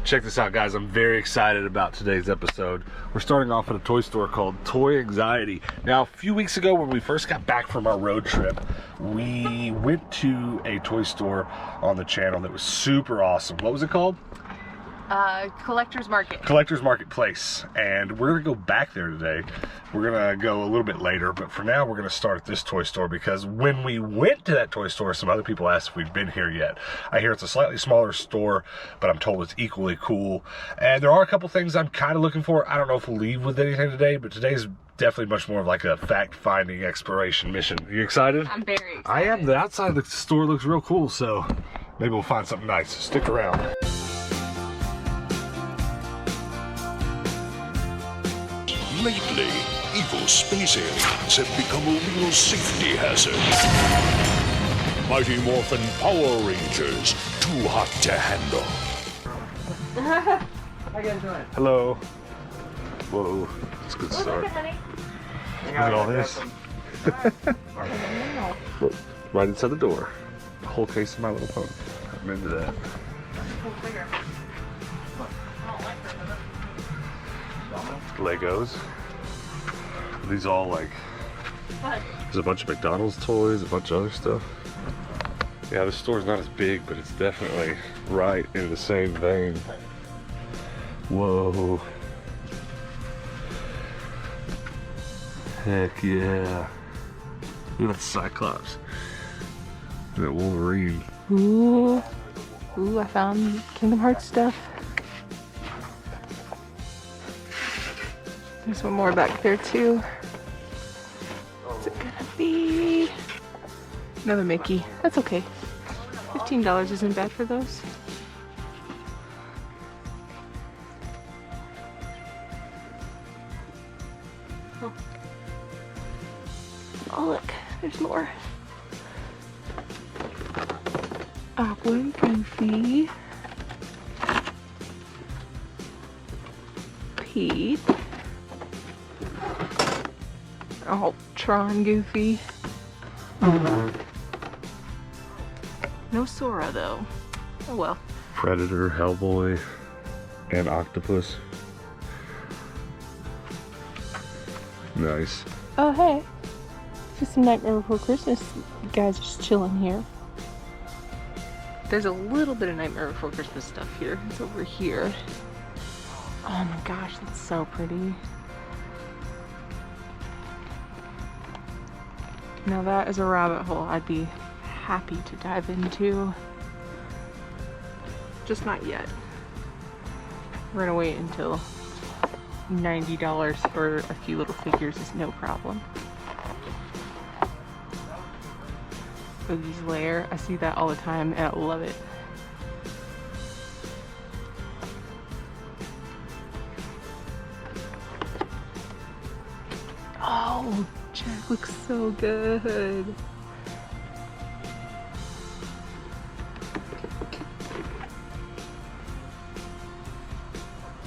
Check this out, guys. I'm very excited about today's episode. We're starting off at a toy store called Toy Anxiety. Now, a few weeks ago when we first got back from our road trip, we went to a toy store on the channel that was super awesome. What was it called? Collector's Market. Collector's Marketplace. And we're going to go back there today. We're going to go a little bit later, but for now we're going to start at this toy store because when we went to that toy store, some other people asked if we'd been here yet. I hear it's a slightly smaller store, but I'm told it's equally cool. And there are a couple things I'm kind of looking for. I don't know if we'll leave with anything today, but today's definitely much more of like a fact-finding exploration mission. Are you excited? I'm very excited. I am. The outside of the store looks real cool, so maybe we'll find something nice. Stick around. Lately, evil space aliens have become a real safety hazard. Mighty Morphin Power Rangers, too hot to handle. How you guys doing? Hello. Whoa, that's a good start. Look at all this. Look, right inside the door. A whole case of My Little Pony. I'm into that. Legos. Are these all like, there's a bunch of McDonald's toys, a bunch of other stuff. Yeah, this store's not as big, but it's definitely right in the same vein. Whoa. Heck yeah. Look at that Cyclops. Look at that Wolverine. Ooh, I found Kingdom Hearts stuff. There's one more back there too. What's it gonna be? Another Mickey. That's okay. $15 isn't bad for those. Oh look, there's more. Aqua and Goofy. Pete. Oh, Tron Goofy. No Sora though. Oh well. Predator, Hellboy, and Octopus. Nice. Oh hey. Just some Nightmare Before Christmas. You guys are just chilling here. There's a little bit of Nightmare Before Christmas stuff here. It's over here. Oh my gosh, that's so pretty. Now that is a rabbit hole I'd be happy to dive into. Just not yet. We're gonna wait until $90 for a few little figures is no problem. Boogie's Lair, I see that all the time and I love it. Oh, Jack looks so good.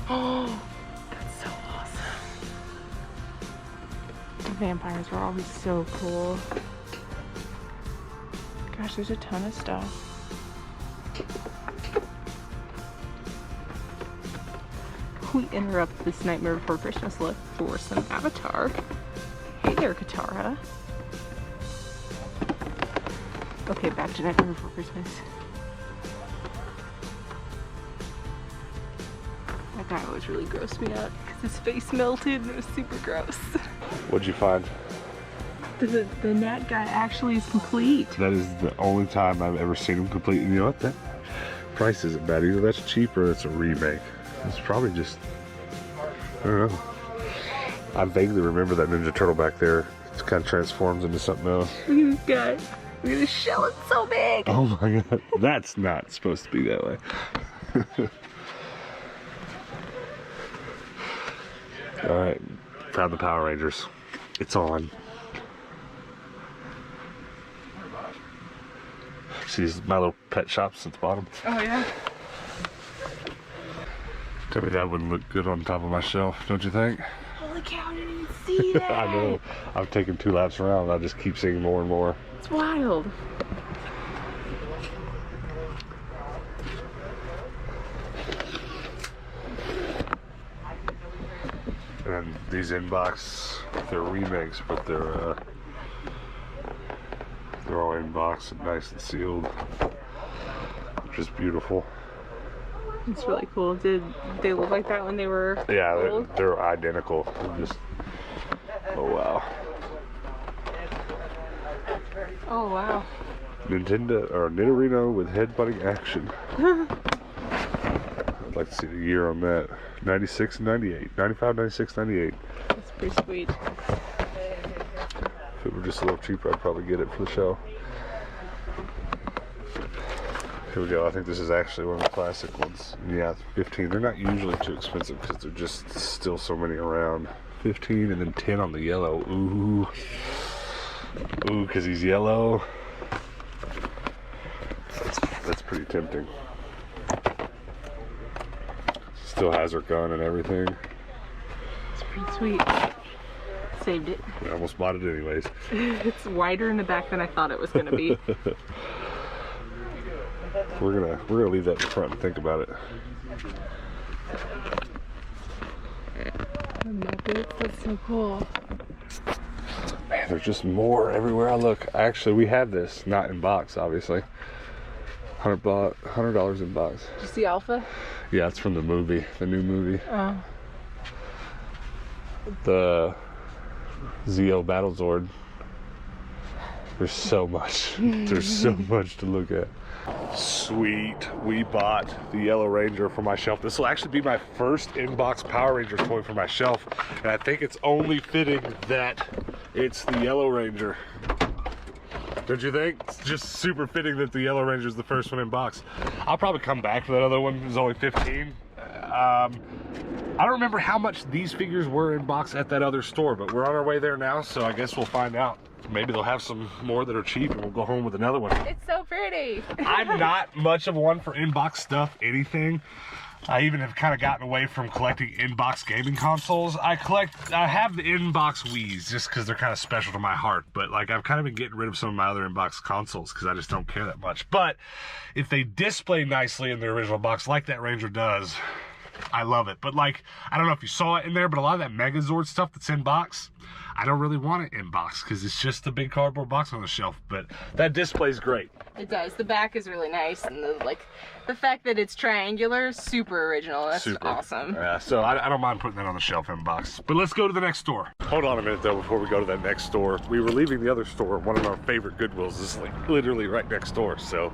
Oh, that's so awesome. The vampires were always so cool. Gosh, there's a ton of stuff. We interrupt this Nightmare Before Christmas look for some Avatar. Hey there, Katara. Okay, back to Nightmare Before Christmas. That guy always really grossed me out because his face melted and it was super gross. What'd you find? The Nat guy actually is complete. That is the only time I've ever seen him complete. And you know what? That price isn't bad. Either that's cheap or it's a remake. It's probably just, I don't know. I vaguely remember that Ninja Turtle back there. It kind of transforms into something else. Look at this guy. Look at his shell, it's so big. Oh my god. That's not supposed to be that way. Alright. Found the Power Rangers. It's on. See these My Little Pet Shops at the bottom? Oh yeah? Tell me that wouldn't look good on top of my shelf, don't you think? Holy cow, I didn't even see that. I know. I've taken 2 laps around and I just keep seeing more and more. It's wild. then these inbox, they're remakes, but they're all inbox and nice and sealed. Just beautiful. It's really cool. Did they look like that when they were old? They're identical. Just, oh wow. Oh wow. Nintendo or Nidorino with headbutting action. I'd like to see the year on that. 96 and 98. 95, 96, 98. That's pretty sweet. If it were just a little cheaper, I'd probably get it for the show. Here we go. I think this is actually one of the classic ones. Yeah, 15. They're not usually too expensive because they're just still so many around. 15 and then 10 on the yellow. Ooh. Ooh, because he's yellow. That's pretty tempting. Still has her gun and everything. It's pretty sweet. Saved it. I almost bought it anyways. It's wider in the back than I thought it was going to be. We're gonna leave that in the front and think about it. That's so cool. Man, there's just more everywhere I look. Actually, we have this, not in box, obviously. $100 in box. Did you see Alpha? Yeah, it's from the movie, the new movie. Oh. The Zeo Battlezord. There's so much. There's so much to look at. Sweet. We bought the Yellow Ranger for my shelf. This will actually be my first inbox Power Ranger toy for my shelf. And I think it's only fitting that it's the Yellow Ranger. Don't you think? It's just super fitting that the Yellow Ranger is the first one in box. I'll probably come back for that other one. It's only 15. I don't remember how much these figures were in box at that other store, but we're on our way there now, so I guess we'll find out. Maybe they'll have some more that are cheap and we'll go home with another one. It's so pretty. I'm not much of one for inbox stuff, anything. I even have kind of gotten away from collecting inbox gaming consoles. I have the inbox Wiis just because they're kind of special to my heart. But like I've kind of been getting rid of some of my other inbox consoles because I just don't care that much. But if they display nicely in their original box like that Ranger does, I love it. But like, I don't know if you saw it in there, but a lot of that Megazord stuff that's in box, I don't really want it in box because it's just a big cardboard box on the shelf. But that display's great. It does. The back is really nice, and the fact that it's triangular, super original. That's super awesome. Yeah, so I don't mind putting that on the shelf in box. But let's go to the next store. Hold on a minute though before we go to that next store. We were leaving the other store. One of our favorite Goodwills is like literally right next door. So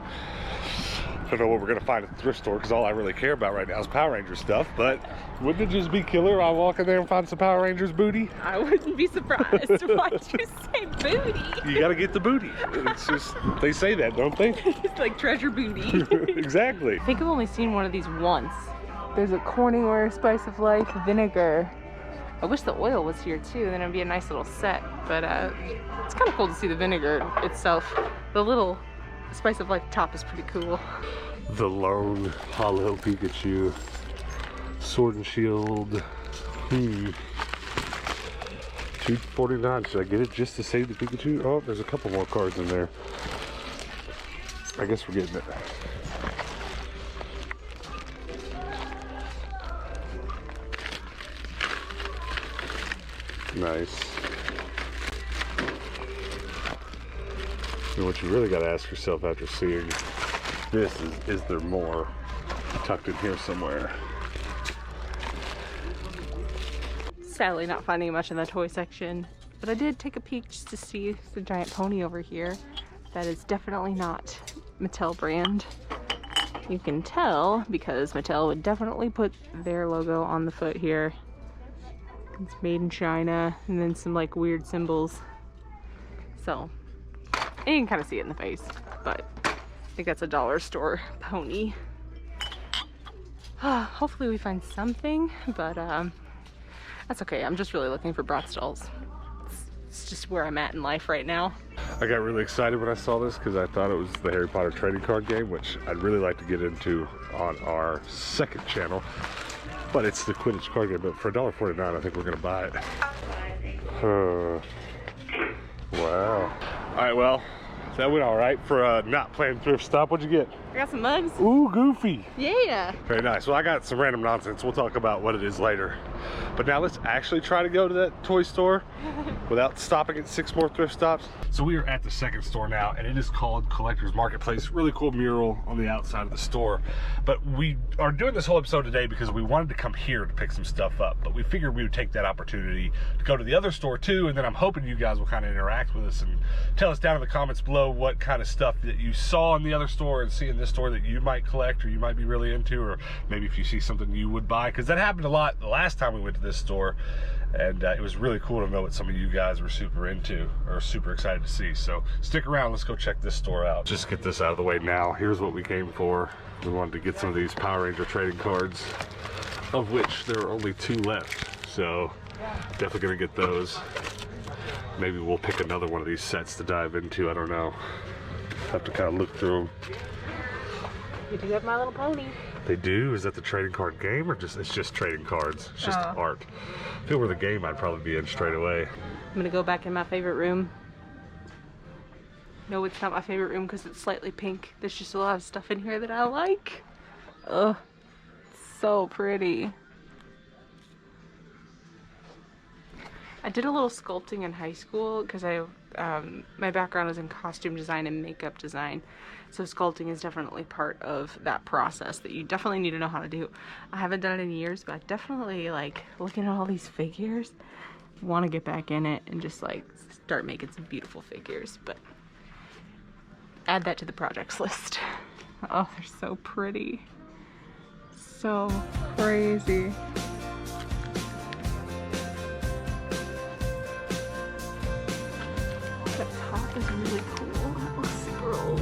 I don't know what we're gonna find at the thrift store because all I really care about right now is Power Ranger stuff. But wouldn't it just be killer? I'll walk in there and find some Power Rangers booty. I wouldn't be surprised. Why'd you say booty? You gotta get the booty. It's just, they say that, don't they? It's like treasure booty. Exactly. I think I've only seen one of these once. There's a Corningware Spice of Life vinegar. I wish the oil was here too, then it'd be a nice little set. But it's kind of cool to see the vinegar itself. The little Spice of Life top is pretty cool. The lone hollow Pikachu. Sword and Shield. $2.49. Should I get it just to save the Pikachu? Oh, there's a couple more cards in there. I guess we're getting it. Nice. And what you really got to ask yourself after seeing this is there more tucked in here somewhere? Sadly not finding much in the toy section, but I did take a peek just to see the giant pony over here. That is definitely not Mattel brand. You can tell because Mattel would definitely put their logo on the foot here. It's made in China, and then some like weird symbols. So, and you can kind of see it in the face, but I think that's a dollar store pony. Hopefully we find something, but that's okay. I'm just really looking for brat stalls. It's just where I'm at in life right now. I got really excited when I saw this because I thought it was the Harry Potter trading card game, which I'd really like to get into on our second channel. But it's the Quidditch card game, but for $1.49, I think we're gonna buy it. Wow. All right, well, that went all right for a not planned thrift stop. What'd you get? I got some mugs. Ooh, Goofy. Yeah. Very nice. Well, I got some random nonsense. We'll talk about what it is later. But now let's actually try to go to that toy store without stopping at 6 more thrift stops. So we are at the second store now, and it is called Collector's Marketplace. Really cool mural on the outside of the store. But we are doing this whole episode today because we wanted to come here to pick some stuff up. But we figured we would take that opportunity to go to the other store too, and then I'm hoping you guys will kind of interact with us and tell us down in the comments below what kind of stuff that you saw in the other store and see in this store that you might collect or you might be really into, or maybe if you see something you would buy, because that happened a lot the last time we went to this store, and it was really cool to know what some of you guys were super into or super excited to see. So stick around, let's go check this store out. Just get this out of the way now. Here's what we came for. We wanted to get some of these Power Ranger trading cards, of which there are only 2 left, so definitely gonna get those. Maybe we'll pick another one of these sets to dive into, I don't know. Have to kind of look through them. You do have My Little Pony. They do? Is that the trading card game, or just it's just trading cards? It's just art. If it were the game, I'd probably be in straight away. I'm gonna go back in my favorite room. No, it's not my favorite room because it's slightly pink. There's just a lot of stuff in here that I like. Ugh, so pretty. I did a little sculpting in high school because my background is in costume design and makeup design. So sculpting is definitely part of that process that you definitely need to know how to do. I haven't done it in years, but I definitely like looking at all these figures. Want to get back in it and just like start making some beautiful figures, but add that to the projects list. Oh, they're so pretty. So crazy. That top is really cool. That looks super old.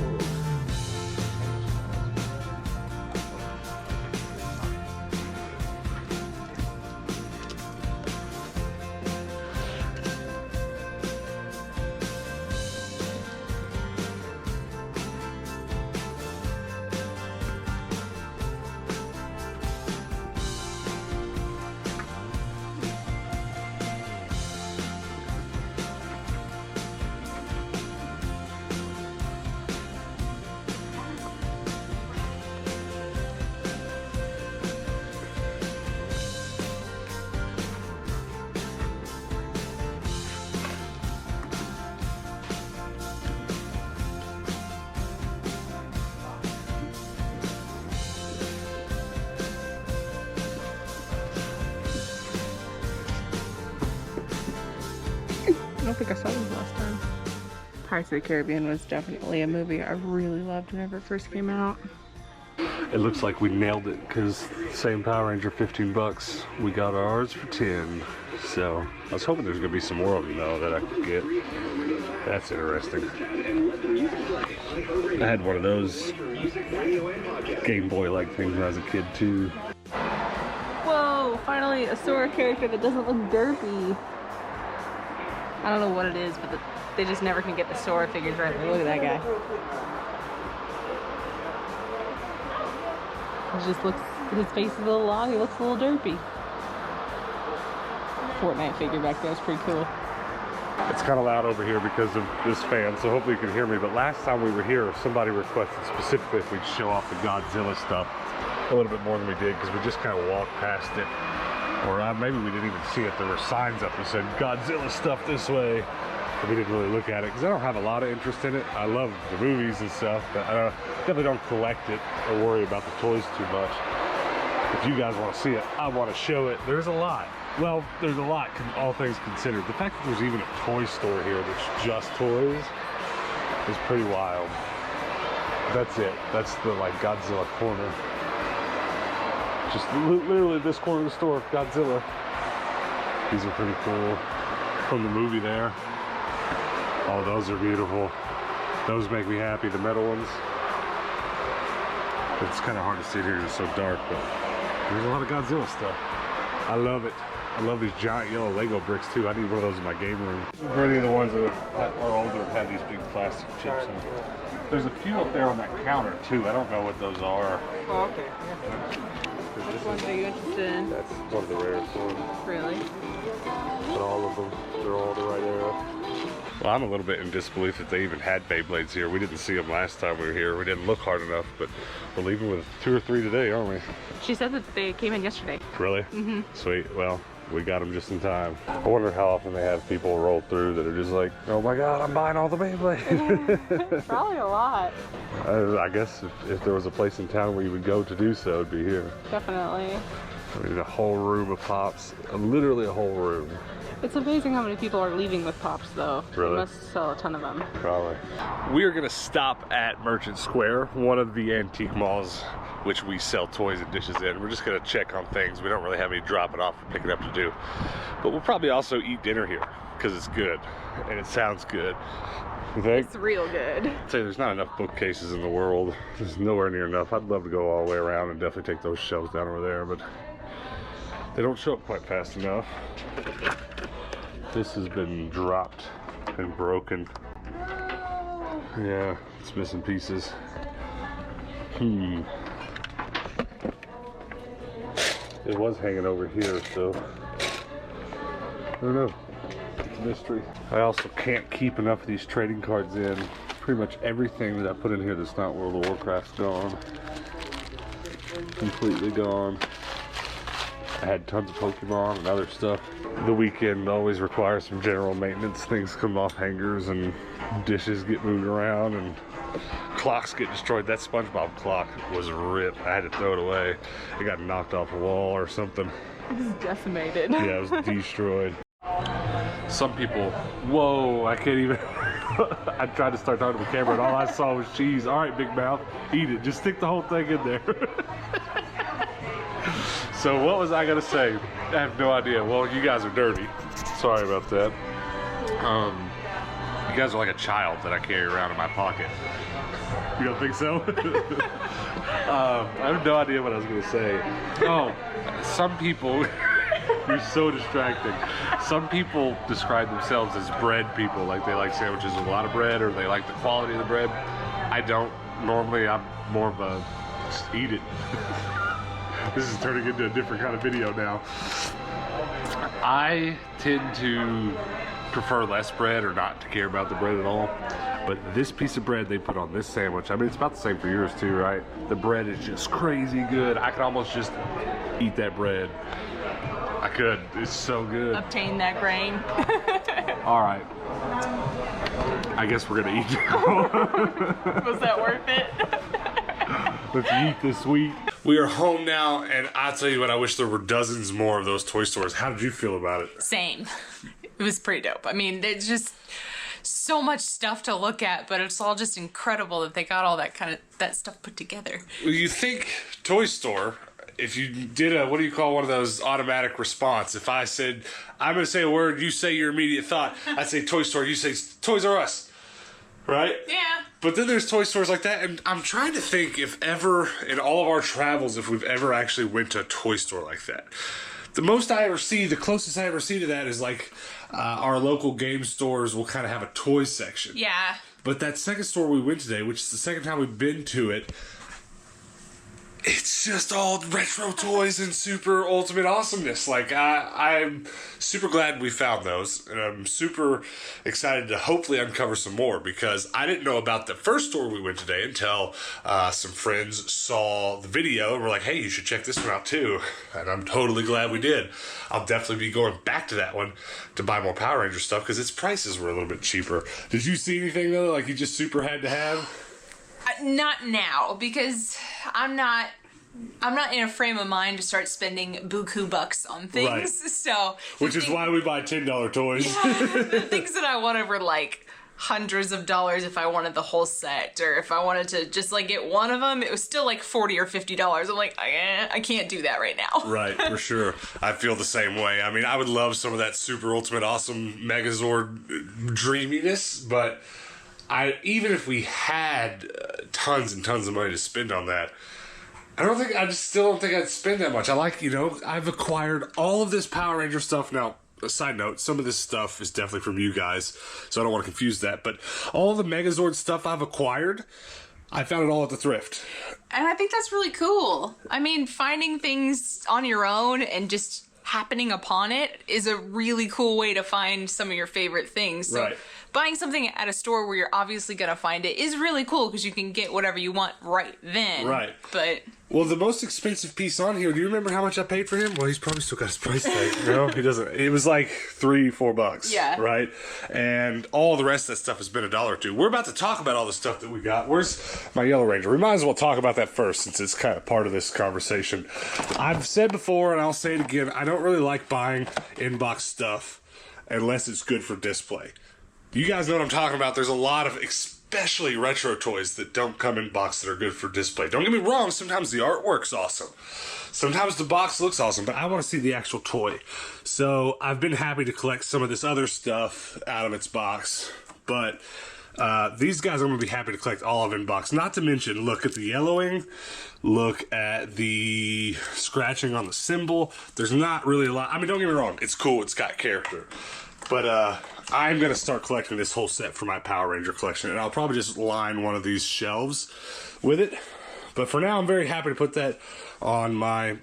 I don't think I saw these last time. Pirates of the Caribbean was definitely a movie I really loved whenever it first came out. It looks like we nailed it because same Power Ranger, 15 bucks. We got ours for 10. So I was hoping there's gonna be some more of them though that I could get. That's interesting. I had one of those Game Boy-like things when I was a kid too. Whoa, finally a Sora character that doesn't look derpy. I don't know what it is, but they just never can get the Sora figures right. Look at that guy. He just looks, his face is a little long, he looks a little derpy. Fortnite figure back there is pretty cool. It's kind of loud over here because of this fan, so hopefully you can hear me. But last time we were here, somebody requested specifically if we'd show off the Godzilla stuff a little bit more than we did because we just kind of walked past it. Or maybe we didn't even see it. There were signs up that said Godzilla stuff this way. But we didn't really look at it because I don't have a lot of interest in it. I love the movies and stuff, but I definitely don't collect it or worry about the toys too much. If you guys want to see it, I want to show it. There's a lot. Well, there's a lot, all things considered. The fact that there's even a toy store here that's just toys is pretty wild. That's it. That's the like Godzilla corner. Just literally this corner of the store, Godzilla. These are pretty cool. From the movie there. Oh, those are beautiful. Those make me happy, the metal ones. It's kind of hard to see here, it's so dark, but there's a lot of Godzilla stuff. I love it. I love these giant yellow Lego bricks too. I need one of those in my game room. For any of the ones that are older have these big plastic chips in them. There's a few up there on that counter too. I don't know what those are. Oh, okay. Yeah. Which ones are you interested in? That's one of the rarest ones. Really? But all of them, they're all the right era. Well, I'm a little bit in disbelief that they even had Beyblades here. We didn't see them last time we were here. We didn't look hard enough, but we're leaving with 2 or 3 today, aren't we? She said that they came in yesterday. Really? Mm-hmm. Sweet. Well, we got them just in time. I wonder how often they have people roll through that are just like, oh my God, I'm buying all the Beyblades. Probably a lot. I guess if there was a place in town where you would go to do so, it'd be here. Definitely. I mean, a whole room of Pops. Literally a whole room. It's amazing how many people are leaving with Pops, though. Really? They must sell a ton of them. Probably. We are going to stop at Merchant Square, one of the antique malls which we sell toys and dishes in. We're just going to check on things. We don't really have any drop it off or pick it up to do. But we'll probably also eat dinner here because it's good and it sounds good. You think? It's real good. I'd say there's not enough bookcases in the world. There's nowhere near enough. I'd love to go all the way around and definitely take those shelves down over there, but they don't show up quite fast enough. This has been dropped and broken. Yeah, it's missing pieces. It was hanging over here, so I don't know. It's a mystery. I also can't keep enough of these trading cards in. Pretty much everything that I put in here that's not World of Warcraft's gone. Completely gone. I had tons of Pokemon and other stuff. The weekend always requires some general maintenance. Things come off hangers and dishes get moved around and clocks get destroyed. That SpongeBob clock was ripped. I had to throw it away. It got knocked off a wall or something. It was decimated. Yeah, it was destroyed. Some people, whoa, I can't even. I tried to start talking to the camera and all I saw was cheese. All right, big mouth, eat it. Just stick the whole thing in there. So what was I gonna say? I have no idea. Well, you guys are dirty. Sorry about that. You guys are like a child that I carry around in my pocket. You don't think so? I have no idea what I was gonna say. Oh, some people, you're so distracting. Some people describe themselves as bread people, like they like sandwiches with a lot of bread or they like the quality of the bread. I don't. Normally, I'm more of a just eat it. This is turning into a different kind of video now. I tend to prefer less bread or not to care about the bread at all. But this piece of bread they put on this sandwich, I mean, it's about the same for yours too, right? The bread is just crazy good. I could almost just eat that bread. I could. It's so good. Obtain that grain. All right. I guess we're gonna eat. Was that worth it? Let's eat this week. We are home now, and I'll tell you what, I wish there were dozens more of those toy stores. How did you feel about it? Same. It was pretty dope. I mean, there's just so much stuff to look at, but it's all just incredible that they got all that stuff put together. Well, you think toy store, if you did a, what do you call one of those automatic response? If I said, I'm going to say a word, you say your immediate thought. I'd say toy store, you say Toys R Us. Right? Yeah. But then there's toy stores like that, and I'm trying to think if ever, in all of our travels, if we've ever actually went to a toy store like that. The most I ever see, the closest I ever see to that is like our local game stores will kind of have a toy section. Yeah. But that second store we went today, which is the second time we've been to it, it's just all retro toys and super ultimate awesomeness. Like, I'm super glad we found those, and I'm super excited to hopefully uncover some more, because I didn't know about the first store we went today until some friends saw the video and were like, hey, you should check this one out too. And I'm totally glad we did. I'll definitely be going back to that one to buy more Power Ranger stuff, because its prices were a little bit cheaper. Did you see anything, though, like you just super had to have? Not now, because I'm not in a frame of mind to start spending buku bucks on things. Right. So, which is why we buy $10 toys. Yeah, the things that I wanted were like hundreds of dollars if I wanted the whole set, or if I wanted to just like get one of them, it was still like $40 or $50. I'm like, I can't do that right now. Right, for sure. I feel the same way. I mean, I would love some of that super ultimate awesome Megazord dreaminess, but even if we had tons and tons of money to spend on that, I just still don't think I'd spend that much. I like, I've acquired all of this Power Ranger stuff. Now, a side note, some of this stuff is definitely from you guys, so I don't want to confuse that. But all the Megazord stuff I've acquired, I found it all at the thrift. And I think that's really cool. I mean, finding things on your own and just happening upon it is a really cool way to find some of your favorite things. So right. buying something at a store where you're obviously gonna find it is really cool because you can get whatever you want right then. Right. But well, the most expensive piece on here, do you remember how much I paid for him? Well, he's probably still got his price tag. No, he doesn't. It was like $3-4. Yeah. Right? And all the rest of that stuff has been $1 or $2. We're about to talk about all the stuff that we got. Where's my Yellow Ranger? We might as well talk about that first since it's kind of part of this conversation. I've said before, and I'll say it again, I don't really like buying in-box stuff unless it's good for display. You guys know what I'm talking about. There's a lot of especially retro toys that don't come in box that are good for display. Don't get me wrong, sometimes the artwork's awesome. Sometimes the box looks awesome, but I want to see the actual toy. So I've been happy to collect some of this other stuff out of its box, but these guys I'm going to be happy to collect all of in box. Not to mention, look at the yellowing, look at the scratching on the symbol. There's not really a lot. I mean, don't get me wrong, it's cool, it's got character. But I'm going to start collecting this whole set for my Power Ranger collection, and I'll probably just line one of these shelves with it. But for now, I'm very happy to put that on my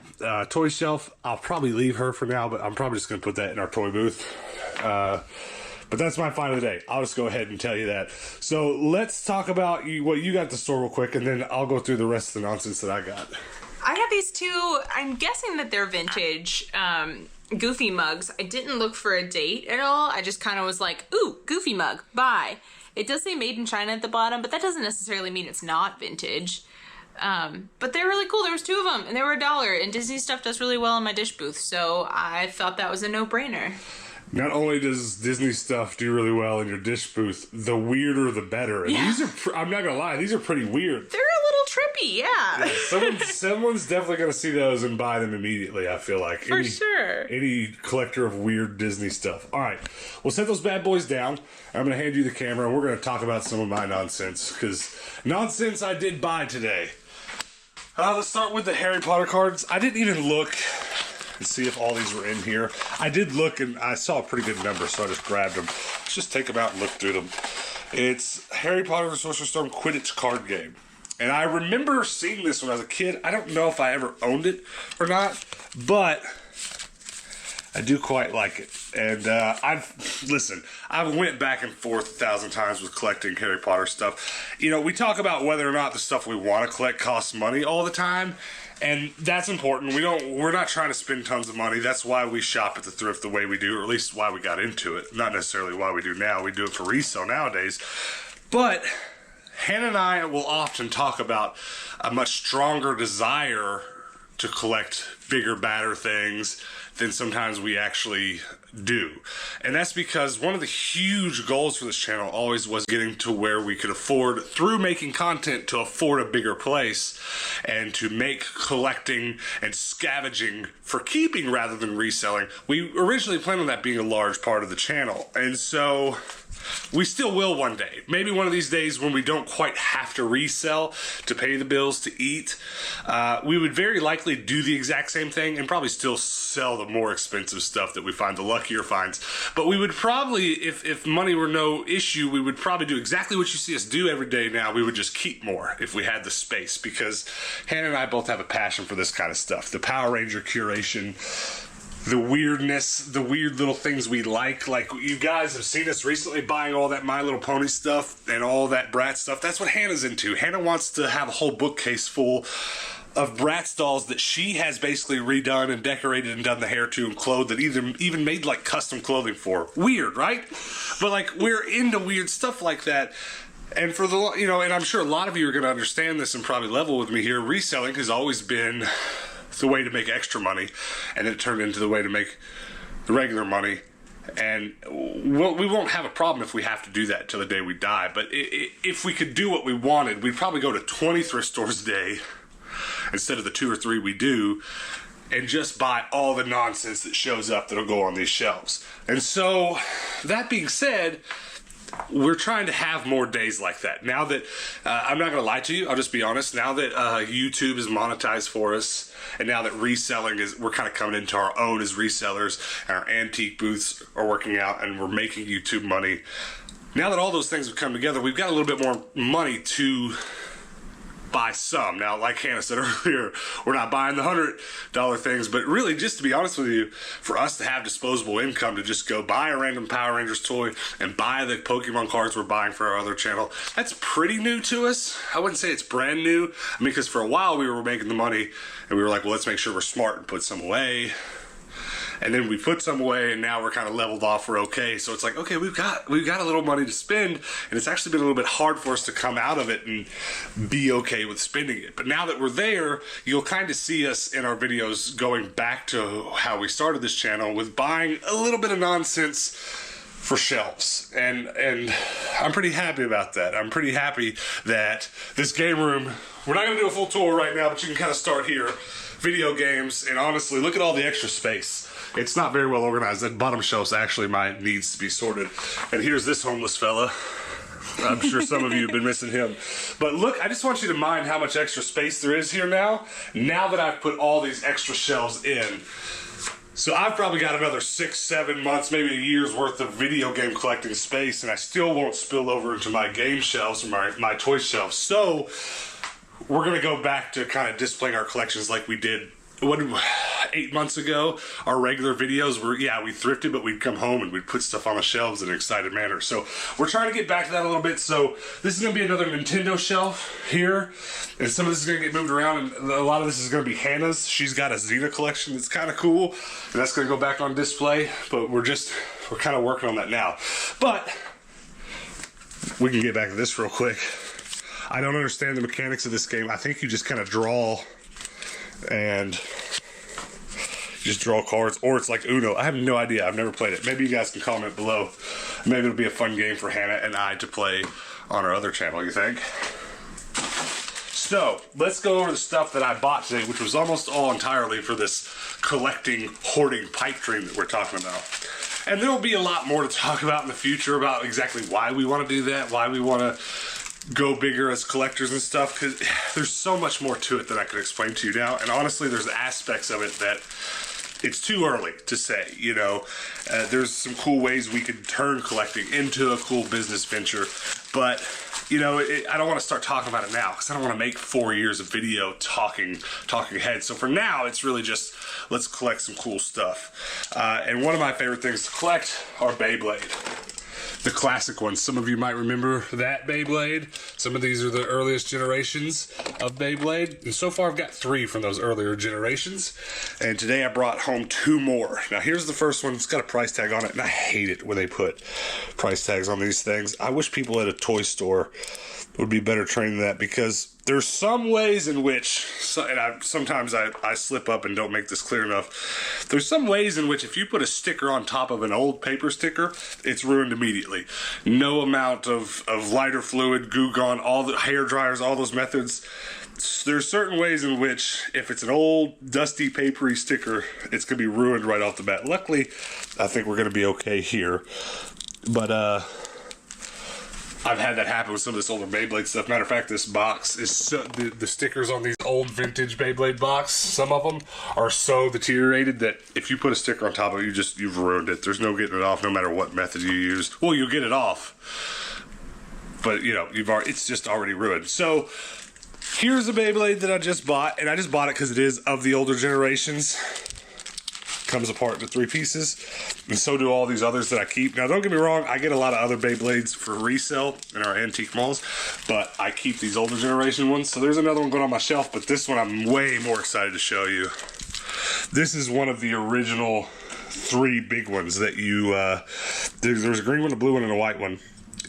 toy shelf. I'll probably leave her for now, but I'm probably just going to put that in our toy booth. But that's my find of the day. I'll just go ahead and tell you that. So let's talk about what you got at the store real quick, and then I'll go through the rest of the nonsense that I got. I have these two, I'm guessing that they're vintage Goofy mugs. I didn't look for a date at all. I just kind of was like, ooh, Goofy mug, buy. It does say made in China at the bottom, but that doesn't necessarily mean it's not vintage. But they're really cool. There was 2 of them, and they were $1, and Disney stuff does really well in my dish booth, so I thought that was a no-brainer. Not only does Disney stuff do really well in your dish booth, the weirder the better. And these are, I'm not gonna lie, these are pretty weird. They're a little trippy, yeah. Someone's definitely gonna see those and buy them immediately, I feel like. For sure. Any collector of weird Disney stuff. Alright, we'll set those bad boys down. I'm gonna hand you the camera and we're gonna talk about some of my nonsense. Because nonsense I did buy today. Let's start with the Harry Potter cards. I didn't even look and see if all these were in here. I did look and I saw a pretty good number, so I just grabbed them. Let's just take them out and look through them. It's Harry Potter and the Sorcerer's Stone Quidditch card game. And I remember seeing this when I was a kid. I don't know if I ever owned it or not, but I do quite like it. And I've went back and forth 1,000 times with collecting Harry Potter stuff. You know, we talk about whether or not the stuff we want to collect costs money all the time. And that's important. We're not trying to spend tons of money. That's why we shop at the thrift the way we do, or at least why we got into it. Not necessarily why we do now. We do it for resale nowadays. But Hannah and I will often talk about a much stronger desire to collect bigger, badder things than sometimes we actually do. And that's because one of the huge goals for this channel always was getting to where we could afford, through making content, to afford a bigger place and to make collecting and scavenging for keeping rather than reselling. We originally planned on that being a large part of the channel. And so we still will one day. Maybe one of these days when we don't quite have to resell to pay the bills to eat, we would very likely do the exact same thing and probably still sell the more expensive stuff that we find, the luckier finds. But we would probably, if money were no issue, we would probably do exactly what you see us do every day now. We would just keep more if we had the space, because Hannah and I both have a passion for this kind of stuff. The Power Ranger curation, the weirdness, the weird little things we like you guys have seen us recently buying all that My Little Pony stuff and all that Bratz stuff. That's what Hannah's into. Hannah wants to have a whole bookcase full of Bratz dolls that she has basically redone and decorated and done the hair to and clothed, that even made like custom clothing for. Weird, right? But like, we're into weird stuff like that. And for the, and I'm sure a lot of you are going to understand this and probably level with me here. Reselling has always been the way to make extra money, and then it turned into the way to make the regular money. And we won't have a problem if we have to do that till the day we die. But if we could do what we wanted, we'd probably go to 20 thrift stores a day instead of the 2 or 3 we do, and just buy all the nonsense that shows up that'll go on these shelves. And so, that being said, we're trying to have more days like that. Now that, I'm not going to lie to you, I'll just be honest, now that YouTube is monetized for us, and now that reselling we're kind of coming into our own as resellers, and our antique booths are working out, and we're making YouTube money. Now that all those things have come together, we've got a little bit more money to buy some. Now, like Hannah said earlier, we're not buying the $100 things, but really, just to be honest with you, for us to have disposable income to just go buy a random Power Rangers toy and buy the Pokemon cards we're buying for our other channel, that's pretty new to us. I wouldn't say it's brand new. I mean, because for a while we were making the money and we were like, well, let's make sure we're smart and put some away. And then we put some away, and now we're kind of leveled off. We're okay. So it's like, okay, we've got a little money to spend, and it's actually been a little bit hard for us to come out of it and be okay with spending it. But now that we're there, you'll kind of see us in our videos going back to how we started this channel with buying a little bit of nonsense for shelves, and I'm pretty happy about that. I'm pretty happy that this game room, we're not going to do a full tour right now, but you can kind of start here. Video games, and honestly, look at all the extra space. It's not very well organized. That bottom shelf actually needs to be sorted. And here's this homeless fella. I'm sure some of you have been missing him. But look, I just want you to mind how much extra space there is here now that I've put all these extra shelves in. So I've probably got another 6, 7 months, maybe a year's worth of video game collecting space, and I still won't spill over into my game shelves or my toy shelves. So we're going to go back to kind of displaying our collections like we did 8 months ago. Our regular videos were, we thrifted, but we'd come home and we'd put stuff on the shelves in an excited manner. So we're trying to get back to that a little bit. So this is going to be another Nintendo shelf here, and some of this is going to get moved around, and a lot of this is going to be Hannah's. She's got a Xena collection that's kind of cool, and that's going to go back on display, but we're kind of working on that now. But we can get back to this real quick. I don't understand the mechanics of this game. I think you just kind of draw and just draw cards, or it's like Uno. I have no idea. I've never played it. Maybe you guys can comment below. Maybe it'll be a fun game for Hannah and I to play on our other channel, you think? So, let's go over the stuff that I bought today, which was almost all entirely for this collecting, hoarding pipe dream that we're talking about. And there will be a lot more to talk about in the future about exactly why we want to do that, why we want to go bigger as collectors and stuff, because there's so much more to it that I could explain to you now. And honestly, there's aspects of it that it's too early to say, you know. There's some cool ways we could turn collecting into a cool business venture, but you know, I don't want to start talking about it now because I don't want to make 4 years of video talking ahead. So for now, it's really just let's collect some cool stuff. And one of my favorite things to collect are Beyblade. The classic ones. Some of you might remember that Beyblade. Some of these are the earliest generations of Beyblade. And so far I've got 3 from those earlier generations. And today I brought home 2 more. Now here's the first one. It's got a price tag on it, and I hate it when they put price tags on these things. I wish people at a toy store would be better trained than that, because there's some ways in which, and sometimes I slip up and don't make this clear enough. There's some ways in which if you put a sticker on top of an old paper sticker, it's ruined immediately. No amount of lighter fluid, Goo Gone, all the hair dryers, all those methods. There's certain ways in which if it's an old, dusty, papery sticker, it's going to be ruined right off the bat. Luckily, I think we're going to be okay here. But, I've had that happen with some of this older Beyblade stuff. Matter of fact, this box is the stickers on these old vintage Beyblade box, some of them are so deteriorated that if you put a sticker on top of it, you've ruined it. There's no getting it off, no matter what method you use. Well, you'll get it off, but you know, it's just already ruined. So here's a Beyblade that I just bought, and I just bought it because it is of the older generations. Comes apart into 3 pieces, and so do all these others that I keep. Now, don't get me wrong, I get a lot of other Beyblades for resale in our antique malls, but I keep these older generation ones. So there's another one going on my shelf, but this one I'm way more excited to show you. This is one of the original 3 big ones that you, there's a green one, a blue one, and a white one.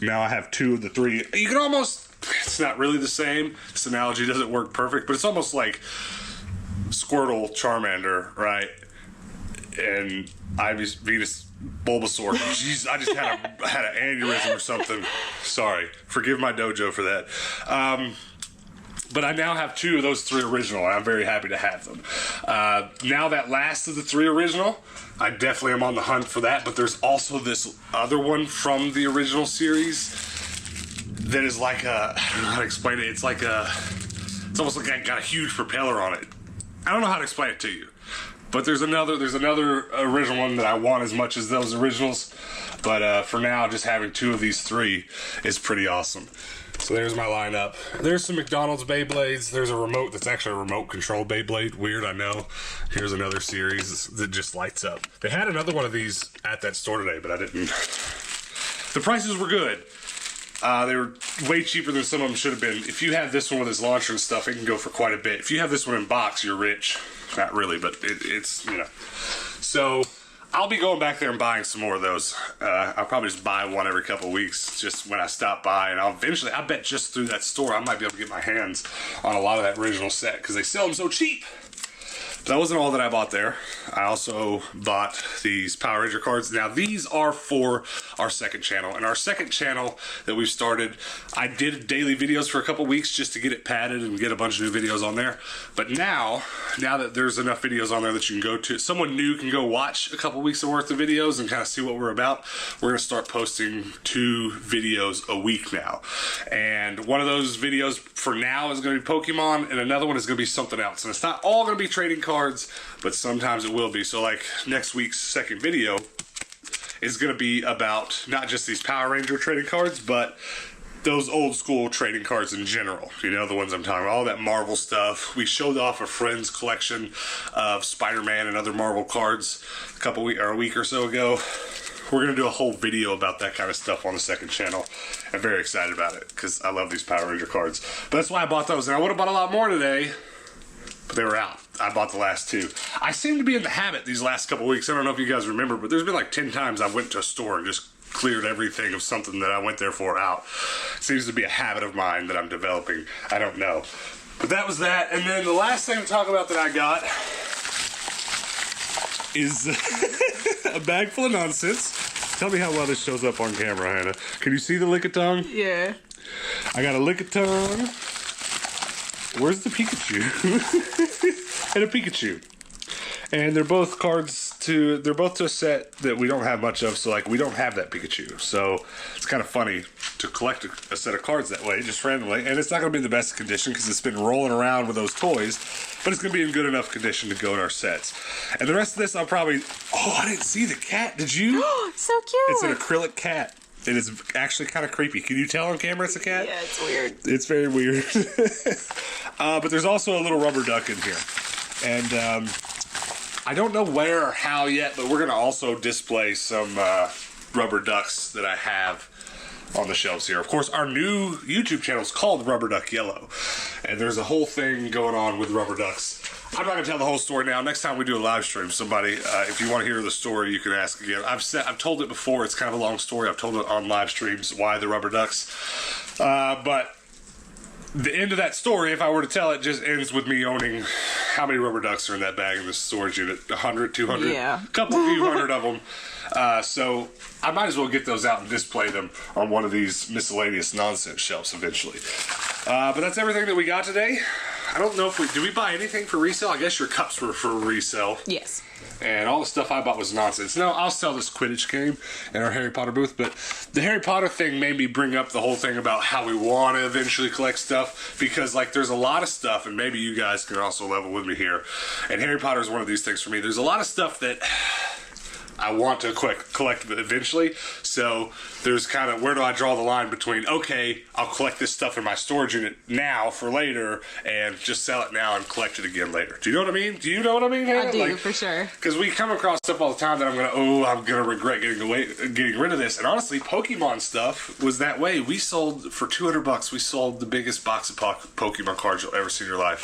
Now I have 2 of the 3. You can almost, it's not really the same. This analogy doesn't work perfect, but it's almost like Squirtle, Charmander, right? And Ivy's Venus Bulbasaur. Jeez, I just had an aneurysm or something. Sorry. Forgive my dojo for that. But I now have 2 of those 3 original, and I'm very happy to have them. Now that last of the 3 original, I definitely am on the hunt for that, but there's also this other one from the original series that is like a, I don't know how to explain it. It's almost like I got a huge propeller on it. I don't know how to explain it to you. But there's another original one that I want as much as those originals. But for now, just having 2 of these 3 is pretty awesome. So there's my lineup. There's some McDonald's Beyblades. There's a remote that's actually a remote control Beyblade. Weird, I know. Here's another series that just lights up. They had another one of these at that store today, but I didn't. The prices were good. They were way cheaper than some of them should have been. If you have this one with its launcher and stuff, it can go for quite a bit. If you have this one in box, you're rich. Not really, but it's, you know. So I'll be going back there and buying some more of those. I'll probably just buy one every couple of weeks just when I stop by. And I'll eventually, I bet just through that store, I might be able to get my hands on a lot of that original set because they sell them so cheap. That wasn't all that I bought there. I also bought these Power Ranger cards. Now, these are for our second channel. And our second channel that we've started, I did daily videos for a couple weeks just to get it padded and get a bunch of new videos on there. But now that there's enough videos on there that you can go to, someone new can go watch a couple weeks worth of videos and kind of see what we're about. We're going to start posting 2 videos a week now. And one of those videos for now is going to be Pokemon, and another one is going to be something else. And it's not all going to be trading cards, but sometimes it will be. So like next week's second video is going to be about not just these Power Ranger trading cards, but those old school trading cards in general. You know, the ones I'm talking about, all that Marvel stuff. We showed off a friend's collection of Spider-Man and other Marvel cards a week or so ago. We're going to do a whole video about that kind of stuff on the second channel. I'm very excited about it because I love these Power Ranger cards. But that's why I bought those. And I would have bought a lot more today, but they were out. I bought the last 2. I seem to be in the habit these last couple weeks. I don't know if you guys remember, but there's been like 10 times I went to a store and just cleared everything of something that I went there for out. It seems to be a habit of mine that I'm developing. I don't know. But that was that. And then the last thing to talk about that I got is a bag full of nonsense. Tell me how well this shows up on camera, Hannah. Can you see the Lickitung? Yeah. I got a Lickitung. Where's the Pikachu? And a Pikachu. And they're both they're both to a set that we don't have much of, so like we don't have that Pikachu. So it's kind of funny to collect a set of cards that way, just randomly. And it's not going to be in the best condition because it's been rolling around with those toys, but it's going to be in good enough condition to go in our sets. And the rest of this I'll probably... Oh, I didn't see the cat. Did you? So cute. It's an acrylic cat. It is actually kind of creepy. Can you tell on camera it's a cat? Yeah, it's weird. It's very weird. But there's also a little rubber duck in here. And I don't know where or how yet, but we're going to also display some rubber ducks that I have on the shelves here. Of course, our new YouTube channel is called Rubber Duck Yellow. And there's a whole thing going on with rubber ducks. I'm not going to tell the whole story now. Next time we do a live stream, somebody, if you want to hear the story, you can ask again. I've told it before. It's kind of a long story. I've told it on live streams, why the rubber ducks. But the end of that story, if I were to tell it, just ends with me owning how many rubber ducks are in that bag in this storage unit. 100, 200? Yeah. A few hundred of them. So I might as well get those out and display them on one of these miscellaneous nonsense shelves eventually. But that's everything that we got today. I don't know if did we buy anything for resale? I guess your cups were for resale. Yes. And all the stuff I bought was nonsense. No, I'll sell this Quidditch game in our Harry Potter booth, but the Harry Potter thing made me bring up the whole thing about how we want to eventually collect stuff, because like there's a lot of stuff, and maybe you guys can also level with me here, and Harry Potter is one of these things for me. There's a lot of stuff that I want to collect eventually, so there's kind of, where do I draw the line between, okay, I'll collect this stuff in my storage unit now for later, and just sell it now and collect it again later. Do you know what I mean? Do you know what I mean, Hannah? I do, for sure. Because we come across stuff all the time that I'm gonna regret getting rid of this. And honestly, Pokemon stuff was that way. We sold for $200. We sold the biggest box of Pokemon cards you'll ever see in your life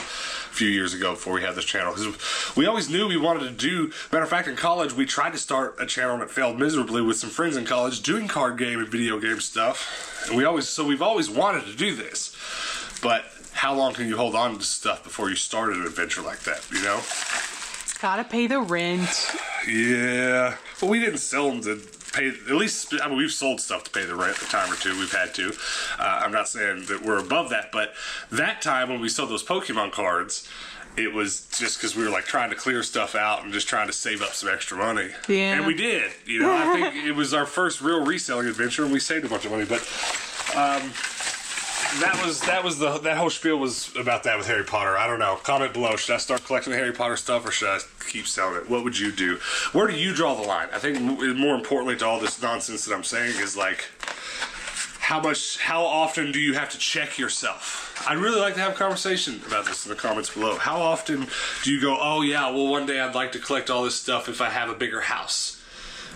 a few years ago before we had this channel. Because we always knew we wanted to do. Matter of fact, in college, we tried to start a channel and it failed miserably with some friends in college doing card game and video game stuff. And we've always wanted to do this. But how long can you hold on to stuff before you start an adventure like that, you know? Gotta pay the rent. Yeah. Well, we didn't sell them to pay, at least, I mean, we've sold stuff to pay the rent a time or two. We've had to. I'm not saying that we're above that, but that time when we sold those Pokemon cards, it was just because we were like trying to clear stuff out and just trying to save up some extra money. Yeah. And we did. You know, I think it was our first real reselling adventure and we saved a bunch of money. But that whole spiel was about that with Harry Potter. I don't know. Comment below. Should I start collecting the Harry Potter stuff or should I keep selling it? What would you do? Where do you draw the line? I think more importantly to all this nonsense that I'm saying is like, how often do you have to check yourself? I'd really like to have a conversation about this in the comments below. How often do you go, oh yeah, well one day I'd like to collect all this stuff if I have a bigger house?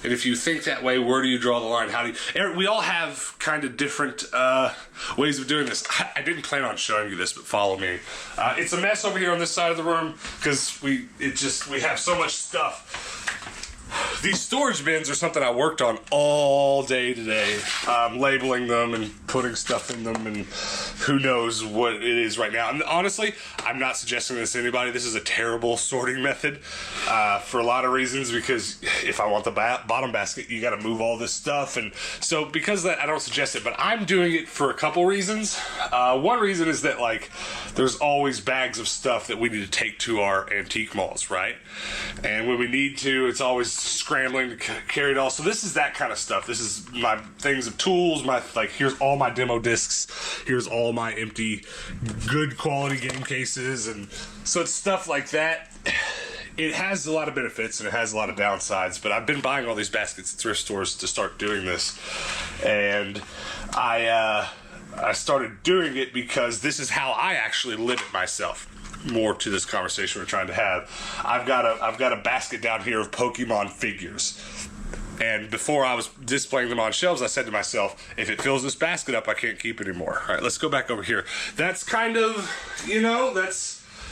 And if you think that way, where do you draw the line? How do you, we all have kind of different ways of doing this. I didn't plan on showing you this, but follow me. It's a mess over here on this side of the room because we have so much stuff. These storage bins are something I worked on all day today, labeling them and putting stuff in them, and who knows what it is right now. And honestly, I'm not suggesting this to anybody. This is a terrible sorting method for a lot of reasons, because if I want the bottom basket, you got to move all this stuff. And so because of that, I don't suggest it, but I'm doing it for a couple reasons. One reason is that, like, there's always bags of stuff that we need to take to our antique malls, right? And when we need to, it's always scrambling to carry it all. So this is that kind of stuff. This is my things of tools, here's all my demo discs, here's all my empty good quality game cases, and so it's stuff like that. It has a lot of benefits and it has a lot of downsides, but I've been buying all these baskets at thrift stores to start doing this, and I started doing it because this is how I actually limit myself. More to this conversation we're trying to have. I've got a basket down here of Pokemon figures, and before I was displaying them on shelves, I said to myself, if it fills this basket up, I can't keep it anymore. All right, let's go back over here. That's kind of,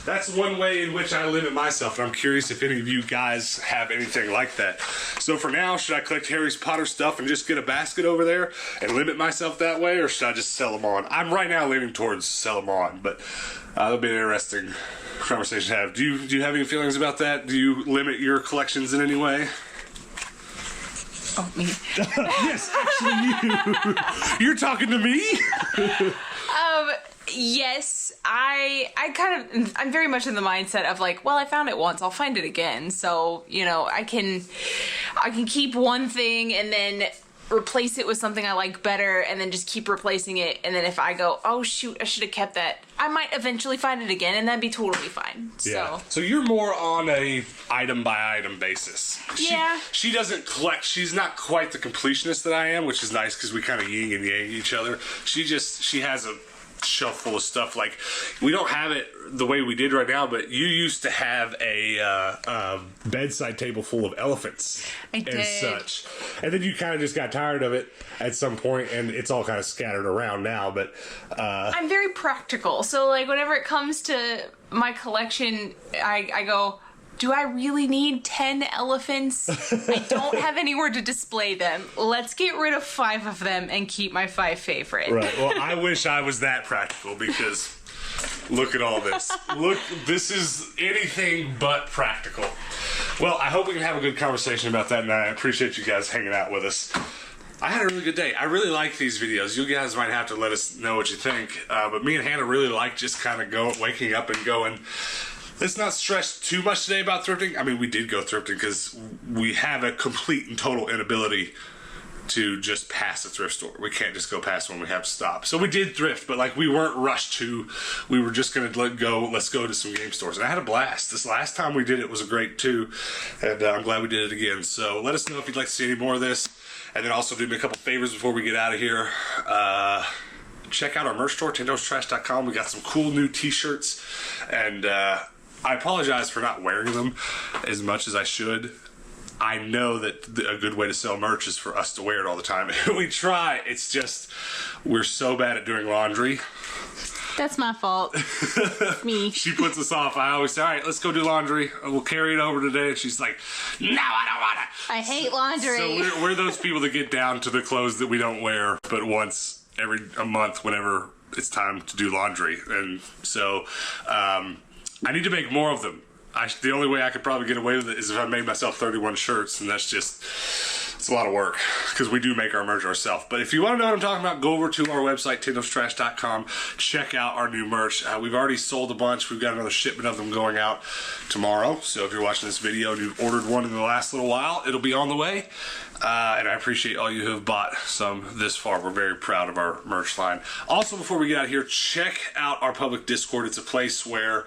that's one way in which I limit myself, and I'm curious if any of you guys have anything like that. So for now, should I collect Harry Potter stuff and just get a basket over there and limit myself that way, or should I just sell them on? I'm right now leaning towards sell them on, but that'll be an interesting conversation to have. Do you have any feelings about that? Do you limit your collections in any way? Oh, me. Yes, actually you. You're talking to me? Yes, I'm very much in the mindset of like, well, I found it once, I'll find it again. So, I can keep one thing and then replace it with something I like better, and then just keep replacing it. And then if I go, oh shoot, I should have kept that, I might eventually find it again, and that'd be totally fine. Yeah. So you're more on a item by item basis. Yeah. She doesn't collect. She's not quite the completionist that I am, which is nice because we kind of yin and yang each other. She has a shelf full of stuff. Like, we don't have it the way we did right now, but you used to have a bedside table full of elephants and such, and then you kind of just got tired of it at some point, and it's all kind of scattered around now. But I'm very practical, so like whenever it comes to my collection, I go, do I really need 10 elephants? I don't have anywhere to display them. Let's get rid of 5 of them and keep my 5 favorite. Right. Well, I wish I was that practical, because look at all this. Look, this is anything but practical. Well, I hope we can have a good conversation about that, and I appreciate you guys hanging out with us. I had a really good day. I really like these videos. You guys might have to let us know what you think. But me and Hannah really like just kind of waking up and going, let's not stress too much today about thrifting. I mean, we did go thrifting because we have a complete and total inability to just pass a thrift store. We can't just go past when we have to stop. So we did thrift, but like, we weren't rushed to. We were just going to let's go to some game stores. And I had a blast. This last time we did it was great too. And I'm glad we did it again. So let us know if you'd like to see any more of this. And then also do me a couple favors before we get out of here. Check out our merch store, tintostrash.com. We got some cool new t-shirts. And I apologize for not wearing them as much as I should. I know that a good way to sell merch is for us to wear it all the time. We try. It's just, we're so bad at doing laundry. That's my fault. Me. She puts us off. I always say, all right, let's go do laundry. We'll carry it over today. And she's like, no, I don't want to. I hate laundry. So we're those people that get down to the clothes that we don't wear, but once a month, whenever it's time to do laundry. And so I need to make more of them. The only way I could probably get away with it is if I made myself 31 shirts, and that's just, it's a lot of work, because we do make our merch ourselves. But if you want to know what I'm talking about, go over to our website, tintostrash.com, check out our new merch. We've already sold a bunch. We've got another shipment of them going out tomorrow. So if you're watching this video and you've ordered one in the last little while, it'll be on the way. And I appreciate all you who have bought some this far. We're very proud of our merch line. Also, before we get out of here, check out our public Discord. It's a place where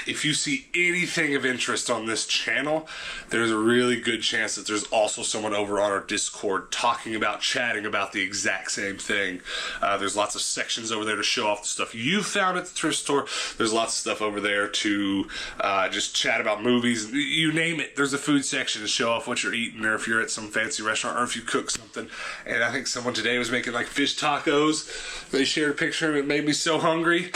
if you see anything of interest on this channel, there's a really good chance that there's also someone over on our Discord chatting about the exact same thing. There's lots of sections over there to show off the stuff you found at the thrift store. There's lots of stuff over there to just chat about movies. You name it, there's a food section to show off what you're eating, or if you're at some fancy restaurant, or if you cook something. And I think someone today was making like fish tacos. They shared a picture and it made me so hungry.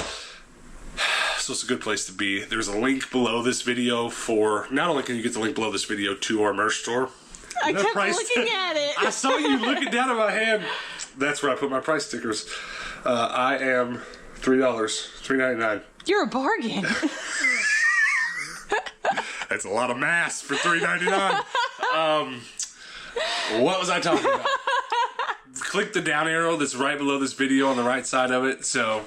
So it's a good place to be. There's a link below this video for, not only can you get the link below this video to our merch store. I kept looking at it. I saw you looking down at my hand. That's where I put my price stickers. I am $3, $3.99. You're a bargain. That's a lot of mass for $3.99. What was I talking about? Click the down arrow that's right below this video on the right side of it. So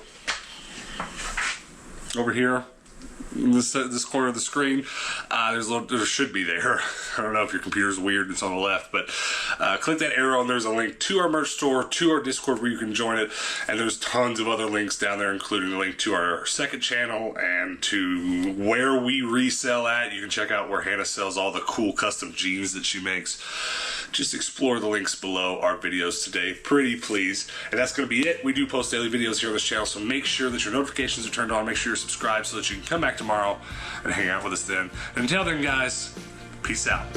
over here, in this corner of the screen, there should be there. I don't know if your computer's weird, it's on the left, but click that arrow and there's a link to our merch store, to our Discord where you can join it, and there's tons of other links down there, including the link to our second channel and to where we resell at. You can check out where Hannah sells all the cool custom jeans that she makes. Just explore the links below our videos today, pretty please. And that's going to be it. We do post daily videos here on this channel, so make sure that your notifications are turned on. Make sure you're subscribed so that you can come back tomorrow and hang out with us then. And until then, guys, peace out.